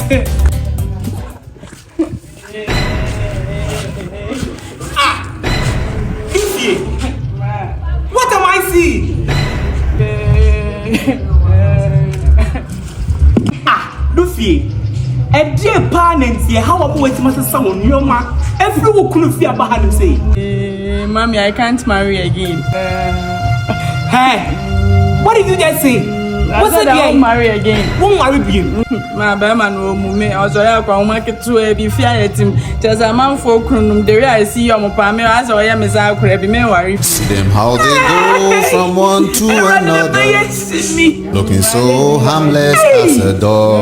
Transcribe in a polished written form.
What am I seeing? Luffy, a dear parents here, how about what must someone your ma? Every who couldn't fear about him say, Mommy, I can't marry again. Hey, what did you just say? What's it? I won't marry again. Won't marry you. My man, me. I was like, I'm market to a be fair at him. Just a man for Krunum. The way I see you, I'm a as I am as I could be married. See them how they go from one to another, looking so harmless as a dog.